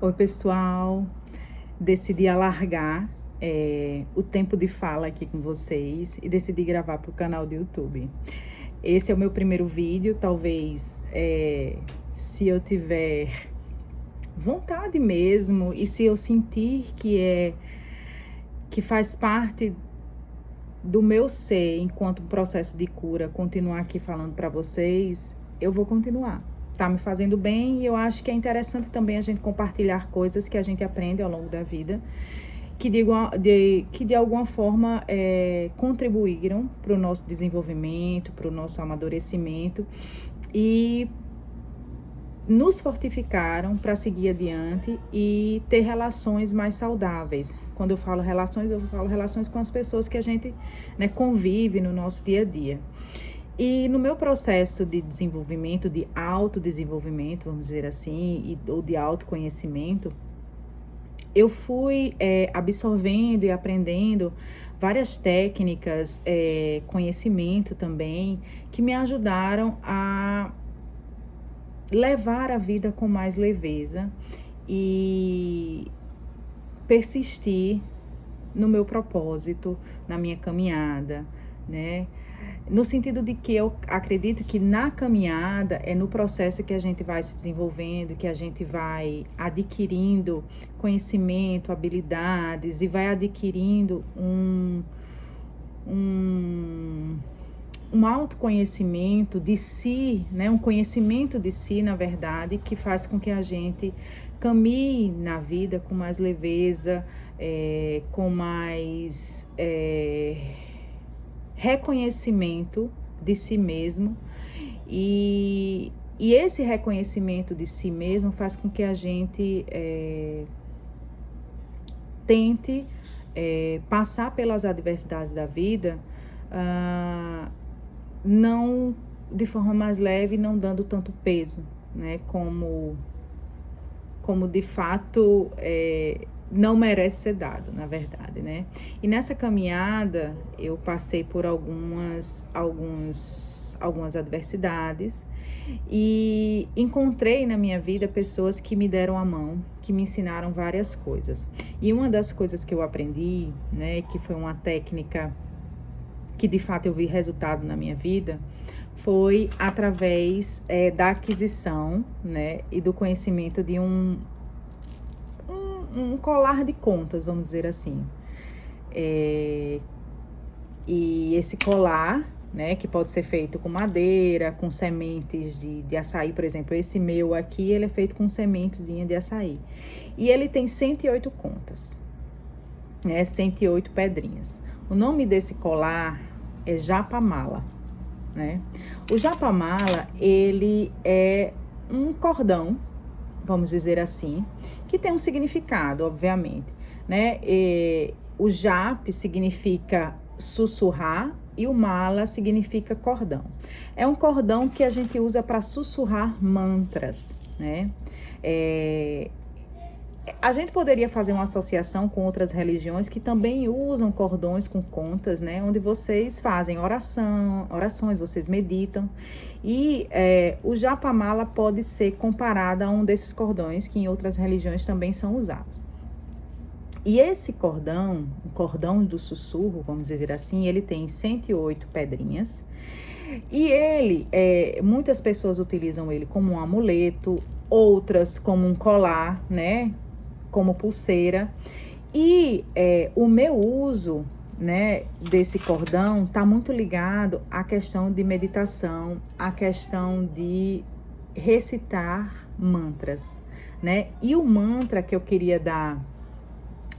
Oi, pessoal. Decidi alargar o tempo de fala aqui com vocês e decidi gravar para o canal do YouTube. Esse é o meu primeiro vídeo, talvez se eu tiver vontade mesmo e se eu sentir que faz parte do meu ser enquanto processo de cura, continuar aqui falando para vocês, eu vou continuar. Tá me fazendo bem e eu acho que é interessante também a gente compartilhar coisas que a gente aprende ao longo da vida, que de alguma forma contribuíram para o nosso desenvolvimento, para o nosso amadurecimento e nos fortificaram para seguir adiante e ter relações mais saudáveis. Quando eu falo relações com as pessoas que a gente convive no nosso dia a dia. E no meu processo de desenvolvimento, de autodesenvolvimento, vamos dizer assim, ou de autoconhecimento, eu fui absorvendo e aprendendo várias técnicas, conhecimento também, que me ajudaram a levar a vida com mais leveza e persistir no meu propósito, na minha caminhada, né? No sentido de que eu acredito que na caminhada é no processo que a gente vai se desenvolvendo, que a gente vai adquirindo conhecimento, habilidades e vai adquirindo um autoconhecimento de si, né? Um conhecimento de si, na verdade, que faz com que a gente caminhe na vida com mais leveza, com mais reconhecimento de si mesmo, e esse reconhecimento de si mesmo faz com que a gente tente passar pelas adversidades da vida, não de forma mais leve, não dando tanto peso, né, como de fato não merece ser dado, na verdade, né? E nessa caminhada eu passei por algumas adversidades e encontrei na minha vida pessoas que me deram a mão, que me ensinaram várias coisas. E uma das coisas que eu aprendi, né, que foi uma técnica que de fato eu vi resultado na minha vida, foi através da aquisição, né, e do conhecimento de um colar de contas, vamos dizer assim. E esse colar, né, que pode ser feito com madeira, com sementes de açaí, por exemplo, esse meu aqui, ele é feito com sementezinha de açaí. E ele tem 108 contas, né, 108 pedrinhas. O nome desse colar é japamala, né? O japamala, ele é um cordão, vamos dizer assim, que tem um significado, obviamente, né? O jap significa sussurrar e o mala significa cordão. É um cordão que a gente usa para sussurrar mantras, né? A gente poderia fazer uma associação com outras religiões que também usam cordões com contas, né? Onde vocês fazem orações, vocês meditam. E o japamala pode ser comparado a um desses cordões que em outras religiões também são usados. E esse cordão, o cordão do sussurro, vamos dizer assim, ele tem 108 pedrinhas. E ele, muitas pessoas utilizam ele como um amuleto, outras como um colar, né? Como pulseira. E o meu uso, né, desse cordão está muito ligado à questão de meditação, à questão de recitar mantras, né? E o mantra que eu queria dar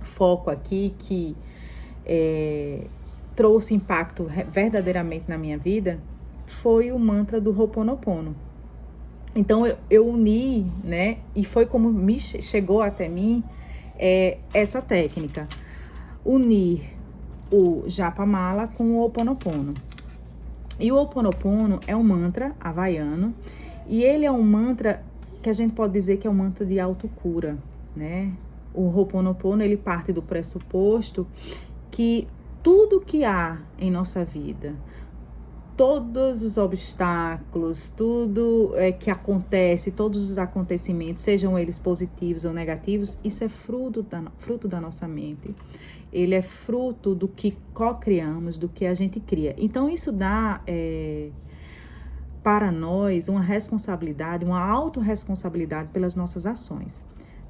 foco aqui, que trouxe impacto verdadeiramente na minha vida, foi o mantra do Ho'oponopono. Então eu uni, né, e foi como chegou até mim essa técnica, unir o japamala com o Ho'oponopono. E o Ho'oponopono é um mantra havaiano, e ele é um mantra que a gente pode dizer que é um mantra de autocura, né? O Ho'oponopono, ele parte do pressuposto que tudo que há em nossa vida, todos os obstáculos, tudo que acontece, todos os acontecimentos, sejam eles positivos ou negativos, isso é fruto da nossa mente. Ele é fruto do que co-criamos, do que a gente cria. Então, isso dá para nós uma responsabilidade, uma autorresponsabilidade pelas nossas ações,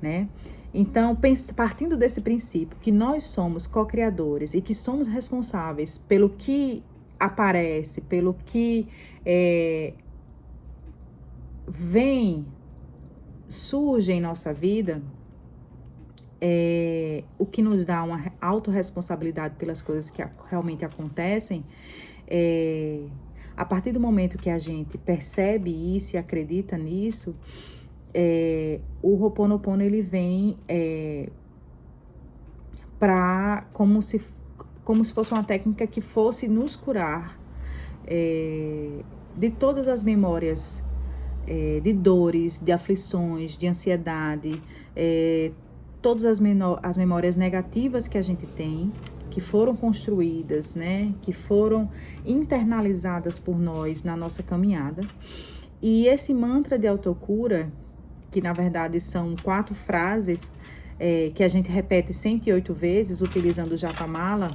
né? Então, partindo desse princípio que nós somos co-criadores e que somos responsáveis pelo que aparece, pelo que surge em nossa vida, o que nos dá uma autorresponsabilidade pelas coisas que realmente acontecem, a partir do momento que a gente percebe isso e acredita nisso, o Ho'oponopono ele vem para como se fosse uma técnica que fosse nos curar de todas as memórias de dores, de aflições, de ansiedade, todas as memórias negativas que a gente tem, que foram construídas, né, que foram internalizadas por nós na nossa caminhada. E esse mantra de autocura, que na verdade são 4 frases, que a gente repete 108 vezes, utilizando o Japamala,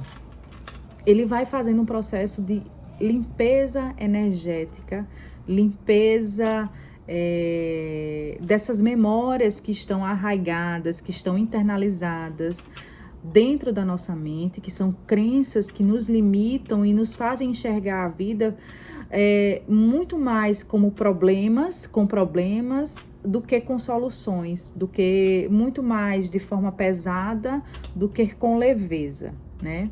ele vai fazendo um processo de limpeza energética, limpeza dessas memórias que estão arraigadas, que estão internalizadas dentro da nossa mente, que são crenças que nos limitam e nos fazem enxergar a vida muito mais como problemas, do que com soluções, do que muito mais de forma pesada do que com leveza, né?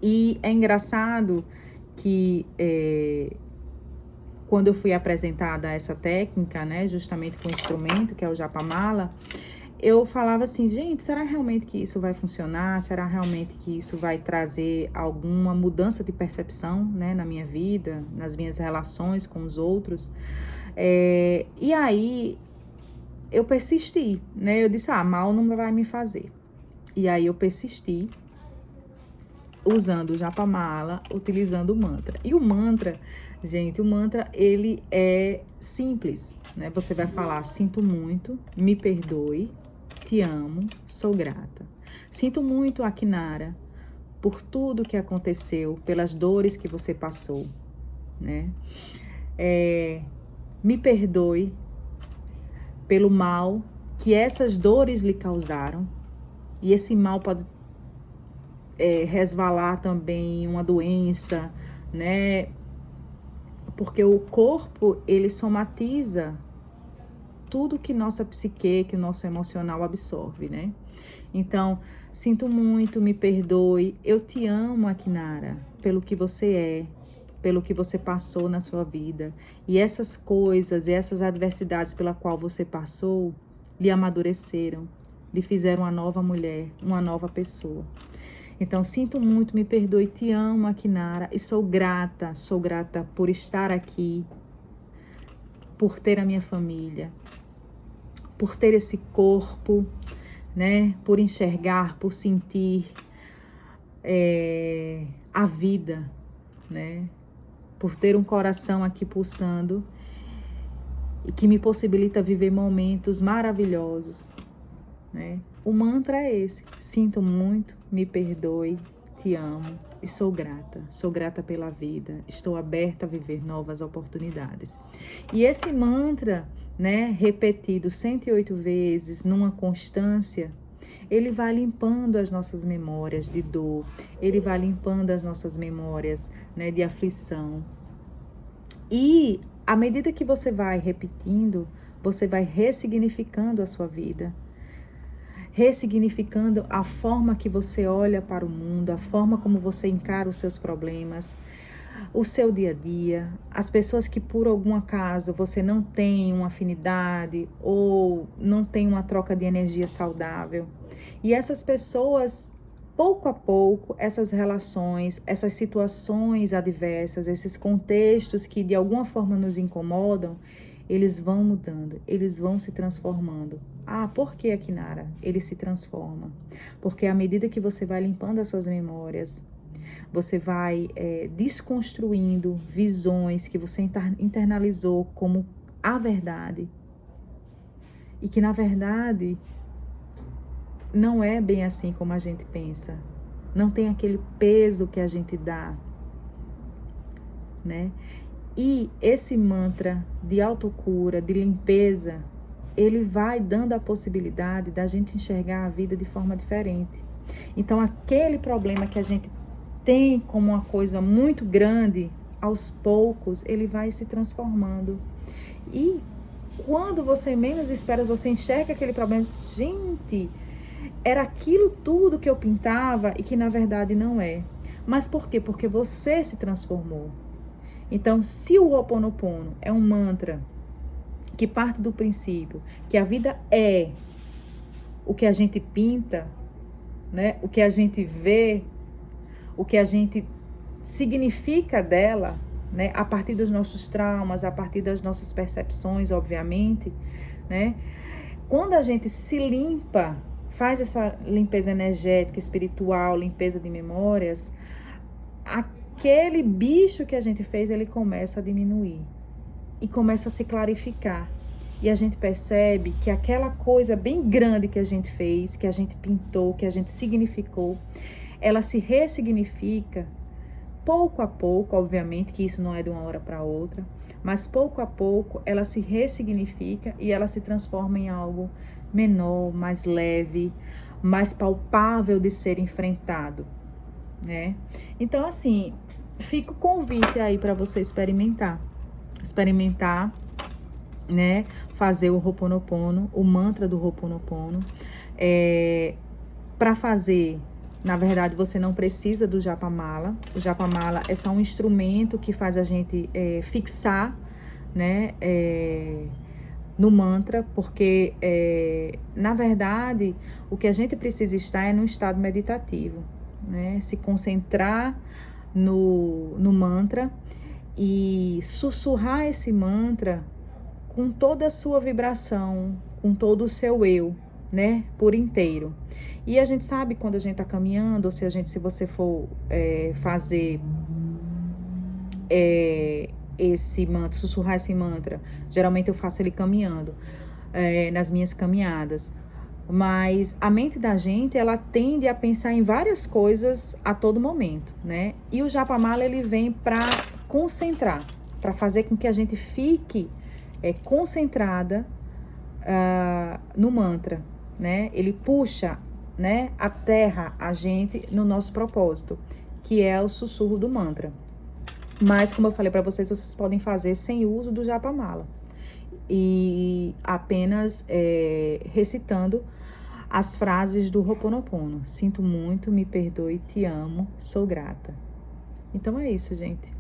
E é engraçado que quando eu fui apresentada a essa técnica, né, justamente com o instrumento, que é o Japamala, eu falava assim, gente, será realmente que isso vai funcionar? Será realmente que isso vai trazer alguma mudança de percepção, né, na minha vida, nas minhas relações com os outros? E aí eu persisti, né? Eu disse, mal não vai me fazer. E aí eu persisti, usando o Japamala, utilizando o mantra. E o mantra, gente, ele é simples, né? Você vai falar, sinto muito, me perdoe, te amo, sou grata. Sinto muito, Akinara, por tudo que aconteceu, pelas dores que você passou, né? Me perdoe pelo mal que essas dores lhe causaram. E esse mal pode resvalar também uma doença, né? Porque o corpo, ele somatiza tudo que nossa psique, que o nosso emocional absorve, né? Então, sinto muito, me perdoe, eu te amo, Akinara, pelo que você é, pelo que você passou na sua vida. E essas coisas, e essas adversidades pela qual você passou, lhe amadureceram, lhe fizeram uma nova mulher, uma nova pessoa. Então, sinto muito, me perdoe, te amo, Akinara, e sou grata por estar aqui, por ter a minha família, por ter esse corpo, né? Por enxergar, por sentir a vida, né? Por ter um coração aqui pulsando e que me possibilita viver momentos maravilhosos, né? O mantra é esse: sinto muito, me perdoe, te amo e sou grata pela vida, estou aberta a viver novas oportunidades. E esse mantra, né, repetido 108 vezes numa constância, ele vai limpando as nossas memórias de dor, ele vai limpando as nossas memórias, né, de aflição. E à medida que você vai repetindo, você vai ressignificando a sua vida, ressignificando a forma que você olha para o mundo, a forma como você encara os seus problemas, o seu dia a dia, as pessoas que por algum acaso você não tem uma afinidade ou não tem uma troca de energia saudável. E essas pessoas, pouco a pouco, essas relações, essas situações adversas, esses contextos que de alguma forma nos incomodam, eles vão mudando, eles vão se transformando. Por que, Akinara? Ele se transforma. Porque à medida que você vai limpando as suas memórias, Você vai desconstruindo visões que você internalizou como a verdade. E que, na verdade, não é bem assim como a gente pensa. Não tem aquele peso que a gente dá, né? E esse mantra de autocura, de limpeza, ele vai dando a possibilidade da gente enxergar a vida de forma diferente. Então, aquele problema que a gente tem como uma coisa muito grande, aos poucos, ele vai se transformando. E quando você menos espera, você enxerga aquele problema e diz, gente, era aquilo tudo que eu pintava e que na verdade não é. Mas por quê? Porque você se transformou. Então, se o Ho'oponopono é um mantra que parte do princípio que a vida é o que a gente pinta, né? O que a gente vê, o que a gente significa dela, né? A partir dos nossos traumas, a partir das nossas percepções, obviamente, né? Quando a gente se limpa, faz essa limpeza energética, espiritual, limpeza de memórias, aquele bicho que a gente fez, ele começa a diminuir e começa a se clarificar. E a gente percebe que aquela coisa bem grande que a gente fez, que a gente pintou, que a gente significou, ela se ressignifica pouco a pouco, obviamente que isso não é de uma hora para outra, mas pouco a pouco ela se ressignifica e ela se transforma em algo menor, mais leve, mais palpável de ser enfrentado, né? Então, assim, fica o convite aí para você experimentar, né? Fazer o Ho'oponopono, o mantra do Ho'oponopono. Para fazer, na verdade, você não precisa do Japamala. O Japamala é só um instrumento que faz a gente fixar, né? No mantra, porque, na verdade, o que a gente precisa estar é num estado meditativo, né? Se concentrar no mantra e sussurrar esse mantra com toda a sua vibração, com todo o seu eu, né, por inteiro. E a gente sabe quando a gente tá caminhando, ou se você for fazer esse mantra, sussurrar esse mantra, geralmente eu faço ele caminhando, nas minhas caminhadas. Mas a mente da gente, ela tende a pensar em várias coisas a todo momento, né? E o Japamala, ele vem para concentrar, para fazer com que a gente fique concentrada no mantra, né? Ele puxa, né, aterra a gente no nosso propósito, que é o sussurro do mantra. Mas, como eu falei para vocês, vocês podem fazer sem uso do Japamala e apenas recitando as frases do Ho'oponopono. Sinto muito, me perdoe, te amo, sou grata. Então é isso, gente.